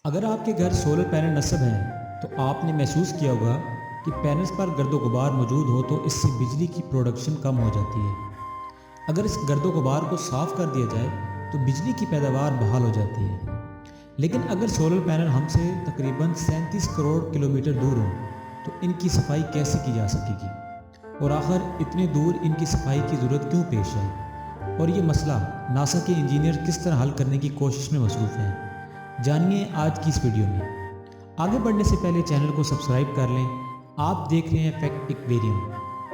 اگر آپ کے گھر سولر پینل نصب ہیں تو آپ نے محسوس کیا ہوگا کہ پینلز پر گرد و غبار موجود ہو تو اس سے بجلی کی پروڈکشن کم ہو جاتی ہے۔ اگر اس گرد و غبار کو صاف کر دیا جائے تو بجلی کی پیداوار بحال ہو جاتی ہے۔ لیکن اگر سولر پینل ہم سے تقریباً 37 کروڑ کلومیٹر دور ہوں تو ان کی صفائی کیسے کی جا سکے گی؟ اور آخر اتنے دور ان کی صفائی کی ضرورت کیوں پیش ہے؟ اور یہ مسئلہ ناسا کے انجینئر کس طرح حل کرنے کی کوشش میں مصروف ہیں؟ جانیے آج کی اس ویڈیو میں۔ آگے بڑھنے سے پہلے چینل کو سبسکرائب کر لیں۔ آپ دیکھ رہے ہیں فیکٹ ایکویریم،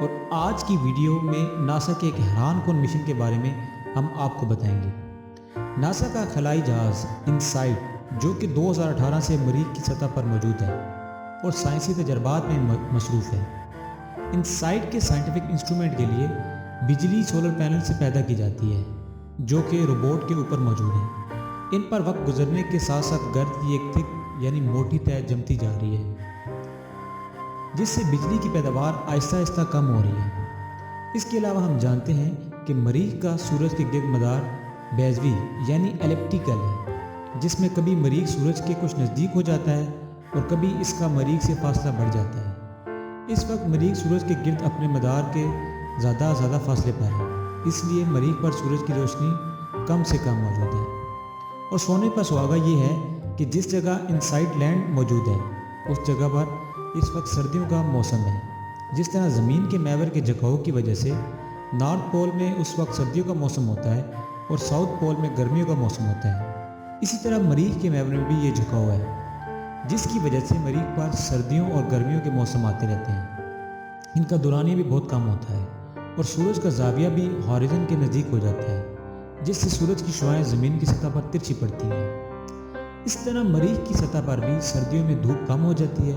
اور آج کی ویڈیو میں ناسا کے ایک حیران کن مشن کے بارے میں ہم آپ کو بتائیں گے۔ ناسا کا خلائی جہاز انسائٹ جو کہ 2018 سے مریخ کی سطح پر موجود ہے اور سائنسی تجربات میں مصروف ہے۔ انسائٹ کے سائنٹیفک انسٹرومنٹ کے لیے بجلی سولر پینل سے پیدا کی جاتی ہے جو کہ روبوٹ کے اوپر موجود ہیں۔ ان پر وقت گزرنے کے ساتھ ساتھ گرد کی ایک تھک یعنی موٹی تہ جمتی جا رہی ہے جس سے بجلی کی پیداوار آہستہ آہستہ کم ہو رہی ہے۔ اس کے علاوہ ہم جانتے ہیں کہ مریخ کا سورج کے گرد مدار بیضوی یعنی ایلپٹیکل ہے، جس میں کبھی مریخ سورج کے کچھ نزدیک ہو جاتا ہے اور کبھی اس کا مریخ سے فاصلہ بڑھ جاتا ہے۔ اس وقت مریخ سورج کے گرد اپنے مدار کے زیادہ فاصلے پر ہے، اس لیے مریخ پر سورج کی روشنی کم سے کم موجود ہے۔ اور سونے پر سہاگا یہ ہے کہ جس جگہ انسائٹ لینڈ موجود ہے اس جگہ پر اس وقت سردیوں کا موسم ہے۔ جس طرح زمین کے محور کے جھکاؤ کی وجہ سے نارتھ پول میں اس وقت سردیوں کا موسم ہوتا ہے اور ساؤتھ پول میں گرمیوں کا موسم ہوتا ہے، اسی طرح مریخ کے محور میں بھی یہ جھکاؤ ہے جس کی وجہ سے مریخ پر سردیوں اور گرمیوں کے موسم آتے رہتے ہیں۔ ان کا دورانیہ بھی بہت کم ہوتا ہے اور سورج کا زاویہ بھی ہاریزن کے نزدیک ہو جاتا ہے جس سے سورج کی شعاعیں زمین کی سطح پر ترچھی پڑتی ہیں۔ اس طرح مریخ کی سطح پر بھی سردیوں میں دھوپ کم ہو جاتی ہے۔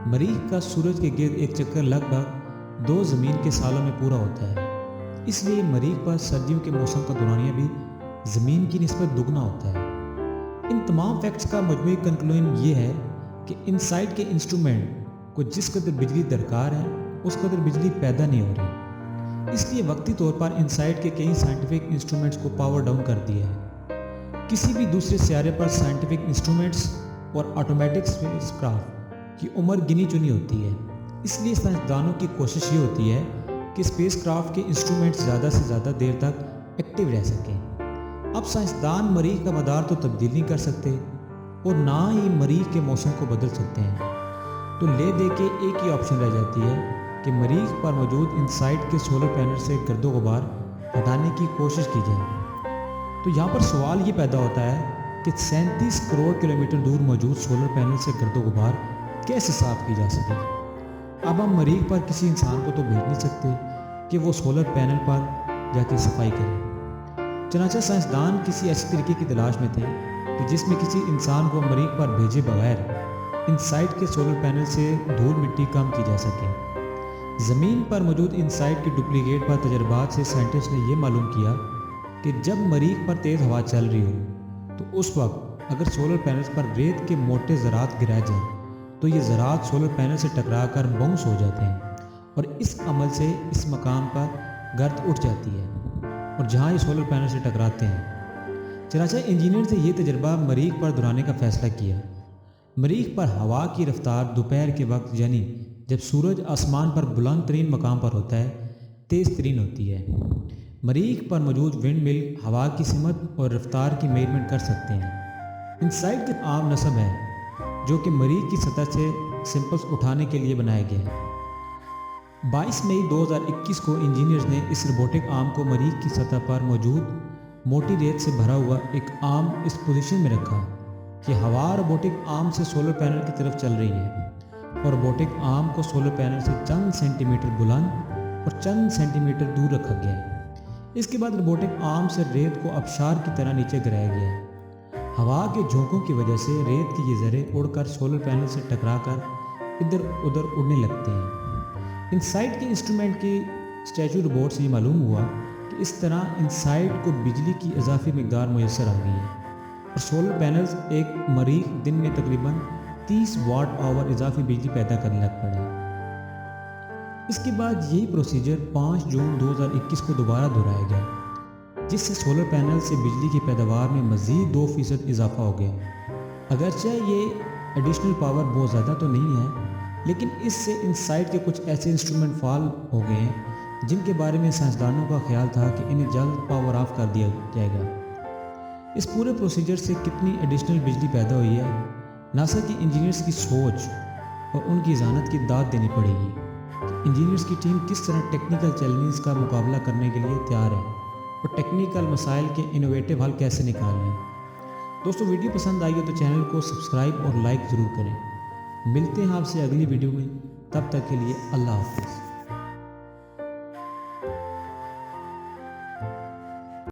مریخ کا سورج کے گرد ایک چکر لگ بھگ 2 زمین کے سالوں میں پورا ہوتا ہے، اس لیے مریخ پر سردیوں کے موسم کا دورانیہ بھی زمین کی نسبت دگنا ہوتا ہے۔ ان تمام فیکٹس کا مجموعی کنکلوژن یہ ہے کہ انسائٹ کے انسٹرومنٹ کو جس قدر بجلی درکار ہے اس قدر بجلی پیدا نہیں ہو رہی، اس لیے وقتی طور پر انسائٹ کے کئی سائنٹیفک انسٹرومنٹس کو پاور ڈاؤن کر دیا ہے۔ کسی بھی دوسرے سیارے پر سائنٹیفک انسٹرومنٹس اور آٹومیٹک اسپیس کرافٹ کی عمر گنی چنی ہوتی ہے، اس لیے سائنسدانوں کی کوشش یہ ہوتی ہے کہ اسپیس کرافٹ کے انسٹرومنٹس زیادہ سے زیادہ دیر تک ایکٹیو رہ سکیں۔ اب سائنسدان مریخ کا مدار تو تبدیل نہیں کر سکتے اور نہ ہی مریخ کے موسم کو بدل سکتے ہیں، تو لے دے کے ایک ہی آپشن رہ جاتی ہے کہ مریخ پر موجود انسائٹ کے سولر پینل سے گرد و غبار ہٹانے کی کوشش کی جائے۔ تو یہاں پر سوال یہ پیدا ہوتا ہے کہ 37 کروڑ کلومیٹر دور موجود سولر پینل سے گرد و غبار کیسے صاف کی جا سکے؟ اب ہم مریخ پر کسی انسان کو تو بھیج نہیں سکتے کہ وہ سولر پینل پر جا کے صفائی کرے، چنانچہ سائنسدان کسی ایسے طریقے کی تلاش میں تھے کہ جس میں کسی انسان کو مریخ پر بھیجے بغیر انسائٹ کے سولر پینل سے دھول مٹی کم کی جا سکے۔ زمین پر موجود انسائٹ کے ڈپلیکیٹ پر تجربات سے سائنٹسٹ نے یہ معلوم کیا کہ جب مریخ پر تیز ہوا چل رہی ہو تو اس وقت اگر سولر پینلز پر ریت کے موٹے ذرات گرائے جائیں تو یہ ذرات سولر پینل سے ٹکرا کر باؤنس ہو جاتے ہیں اور اس عمل سے اس مقام پر گرد اٹھ جاتی ہے اور جہاں یہ سولر پینل سے ٹکراتے ہیں۔ چنانچہ انجینئر نے یہ تجربہ مریخ پر دہرانے کا فیصلہ کیا۔ مریخ پر ہوا کی رفتار دوپہر کے وقت یعنی جب سورج آسمان پر بلند ترین مقام پر ہوتا ہے تیز ترین ہوتی ہے۔ مریخ پر موجود ونڈ مل ہوا کی سمت اور رفتار کی میجرمنٹ کر سکتے ہیں۔ انسائٹ کے عام نصب ہے جو کہ مریخ کی سطح سے سیمپلز اٹھانے کے لیے بنایا گیا ہے۔ 22 مئی 2021 کو انجینئرز نے اس روبوٹک آرم کو مریخ کی سطح پر موجود موٹی ریت سے بھرا ہوا ایک آرم اس پوزیشن میں رکھا کہ ہوا روبوٹک آرم سے سولر پینل کی طرف چل رہی ہے اور روبوٹک آرم کو سولر پینل سے چند سینٹی میٹر بلند اور چند سینٹی میٹر دور رکھا گیا ہے۔ اس کے بعد روبوٹک آرم سے ریت کو آبشار کی طرح نیچے گرایا گیا ہے۔ ہوا کے جھونکوں کی وجہ سے ریت کی یہ ذرے اڑ کر سولر پینل سے ٹکرا کر ادھر ادھر اڑنے لگتے ہیں۔ انسائٹ کے انسٹرومنٹ کی اسٹیچو رپورٹ سے یہ معلوم ہوا کہ اس طرح انسائٹ کو بجلی کی اضافی مقدار میسر آ گئی ہے اور سولر پینلز ایک مریخ دن میں تقریباً 30 واٹ آور اضافی بجلی پیدا کرنے لگ پڑے۔ اس کے بعد یہی پروسیجر 5 جون 2021 کو دوبارہ دہرایا گیا جس سے سولر پینل سے بجلی کی پیداوار میں مزید 2% اضافہ ہو گیا۔ اگرچہ یہ ایڈیشنل پاور بہت زیادہ تو نہیں ہے، لیکن اس سے انسائٹ کے کچھ ایسے انسٹرومنٹ فال ہو گئے ہیں جن کے بارے میں سائنسدانوں کا خیال تھا کہ انہیں جلد پاور آف کر دیا جائے گا۔ اس پورے پروسیجر سے کتنی ایڈیشنل بجلی پیدا ہوئی ہے، ناسا کی انجینئرز کی سوچ اور ان کی ذہانت کی داد دینی پڑے گی کہ انجینئرز کی ٹیم کس طرح ٹیکنیکل چیلنجز کا مقابلہ کرنے کے لیے تیار ہے اور ٹیکنیکل مسائل کے انوویٹیو حل کیسے نکالیں۔ دوستو، ویڈیو پسند آئی ہو تو چینل کو سبسکرائب اور لائک ضرور کریں۔ ملتے ہیں آپ سے اگلی ویڈیو میں، تب تک کے لیے اللہ حافظ۔